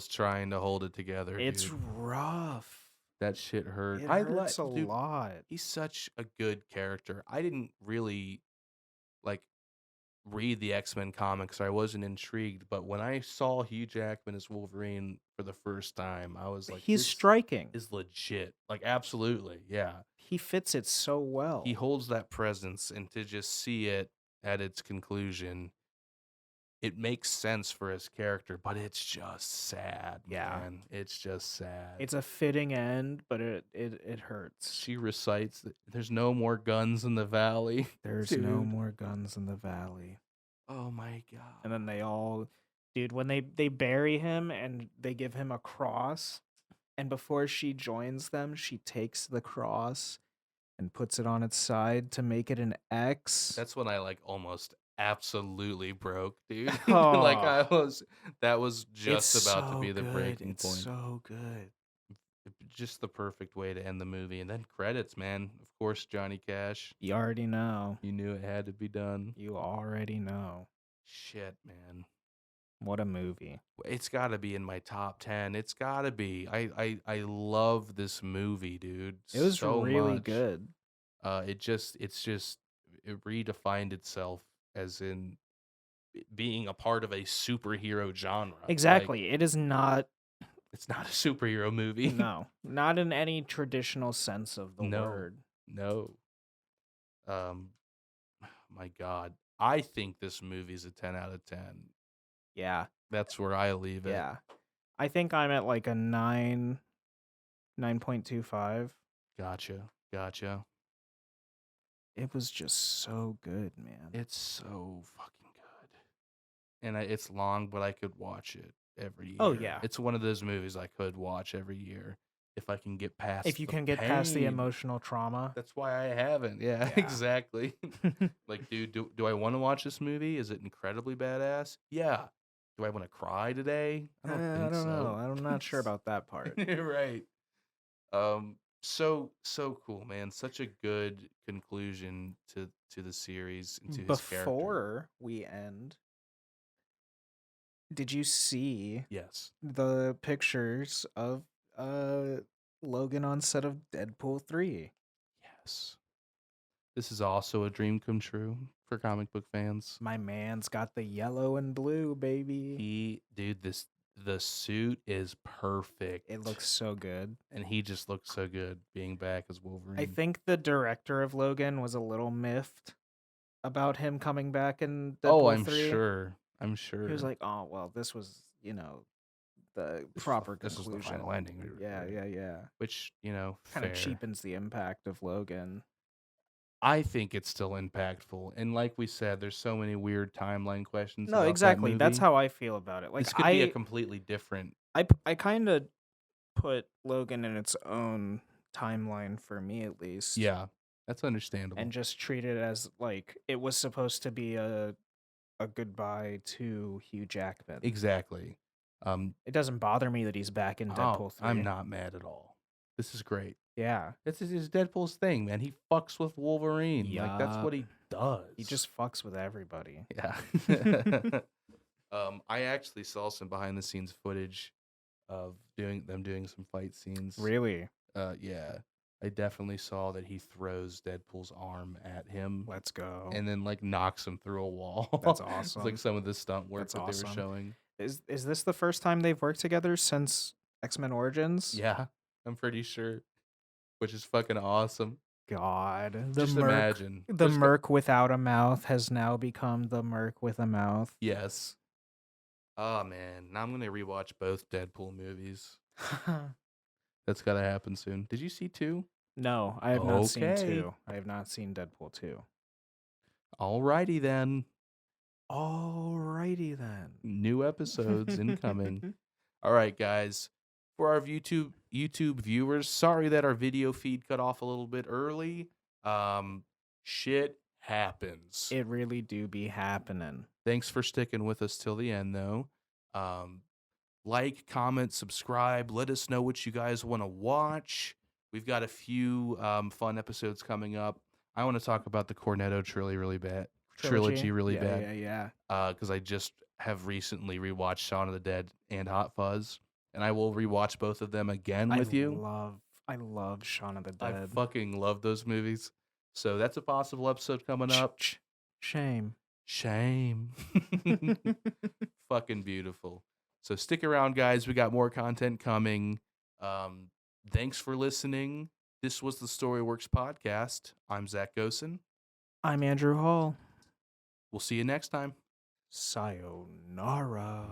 B: trying to hold it together,
A: it's
B: dude.
A: rough.
B: That shit hurt.
A: It hurts a
B: Dude,
A: lot.
B: he's such a good character. I didn't really like read the X-Men comics. I wasn't intrigued, but when I saw Hugh Jackman as Wolverine for the first time, I was like,
A: He's
B: this
A: striking.
B: is legit. Like, absolutely. Yeah.
A: He fits it so well.
B: He holds that presence, and to just see it at its conclusion, it makes sense for his character, but it's just sad,
A: Yeah.
B: man. It's just sad.
A: It's a fitting end, but it hurts.
B: She recites that there's no more guns in the valley.
A: There's no more guns in the valley.
B: Oh my God.
A: And then they all, dude, when they bury him and they give him a cross, and before she joins them, she takes the cross and puts it on its side to make it an X.
B: That's when I like almost absolutely broke, dude.
A: Oh,
B: That was just
A: it's
B: about to
A: so
B: be the
A: good.
B: breaking
A: It's
B: point.
A: so good.
B: Just the perfect way to end the movie. And then credits, man. Of course, Johnny Cash.
A: You already know.
B: You knew it had to be done.
A: You already know.
B: Shit, man.
A: What a movie.
B: It's got to be in my top 10. It's got to be. I love this movie, dude.
A: It was
B: so
A: really
B: much.
A: good.
B: It redefined itself as in being a part of a superhero genre.
A: Exactly. It is not.
B: It's not a superhero movie.
A: No, not in any traditional sense of the word.
B: No. My God. I think this movie's a 10 out of 10.
A: Yeah.
B: That's where I leave it.
A: Yeah. I think I'm at like a 9.25.
B: Gotcha.
A: It was just so good, man.
B: It's so fucking good. And it's long, but I could watch it every year.
A: Oh, yeah.
B: It's one of those movies I could watch every year if I can get past
A: If you
B: the
A: can get past the
B: pain.
A: emotional trauma.
B: That's why I haven't. Yeah. Exactly. Like, dude, do I want to watch this movie? Is it incredibly badass? Yeah. Do I want to cry today? I don't think so.
A: Know. I'm not sure about that part.
B: Right. So cool, man. Such a good conclusion to the series and to his character.
A: Before we end, did you see
B: Yes.
A: the pictures of Logan on set of Deadpool 3?
B: Yes. This is also a dream come true for comic book fans.
A: My man's got the yellow and blue, baby.
B: The suit is perfect.
A: It looks so good.
B: And he just looks so good being back as Wolverine.
A: I think the director of Logan was a little miffed about him coming back in Deadpool 3.
B: I'm sure.
A: He was like, "Oh, well, this was, the proper
B: this
A: conclusion."
B: This is the final ending.
A: Yeah.
B: Which,
A: kind of cheapens the impact of Logan.
B: I think it's still impactful. And like we said, there's so many weird timeline questions.
A: No, exactly. That's how I feel about it. Like,
B: this could be a completely different.
A: I kind of put Logan in its own timeline for me, at least.
B: Yeah, that's understandable.
A: And just treat it as like it was supposed to be a goodbye to Hugh Jackman.
B: Exactly.
A: It doesn't bother me that he's back in Deadpool 3.
B: I'm not mad at all. This is great.
A: Yeah.
B: This is Deadpool's thing, man. He fucks with Wolverine.
A: Yeah.
B: Like, that's what he does.
A: He just fucks with everybody.
B: Yeah. I actually saw some behind the scenes footage of doing some fight scenes.
A: Really?
B: Yeah. I definitely saw that he throws Deadpool's arm at him.
A: Let's go.
B: And then like knocks him through a wall.
A: That's awesome.
B: It's like some of the stunt work that they were showing.
A: Is this the first time they've worked together since X-Men Origins?
B: Yeah, I'm pretty sure. Which is fucking awesome.
A: God.
B: Just imagine.
A: The Merc without a mouth has now become the Merc with a mouth.
B: Yes. Oh, man. Now I'm going to rewatch both Deadpool movies. That's got to happen soon. Did you see 2?
A: No, I have not seen 2. I have not seen Deadpool 2.
B: Alrighty then. New episodes incoming. All right, guys. For our YouTube viewers, sorry that our video feed cut off a little bit early. Um, shit happens.
A: It really do be happening.
B: Thanks for sticking with us till the end, though. Um, like, comment, subscribe. Let us know what you guys want to watch. We've got a few fun episodes coming up. I want to talk about the Cornetto trilogy really
A: Yeah,
B: bad.
A: yeah, yeah.
B: Because I just have recently rewatched Shaun of the Dead and Hot Fuzz, and I will rewatch both of them again with you.
A: I love Shaun of the
B: I
A: Dead.
B: fucking love those movies. So that's a possible episode coming up.
A: Shame.
B: Shame. Fucking beautiful. So stick around, guys. We got more content coming. Thanks for listening. This was the Storyworks podcast. I'm Zach Gosen.
A: I'm Andrew Hall.
B: We'll see you next time.
A: Sayonara.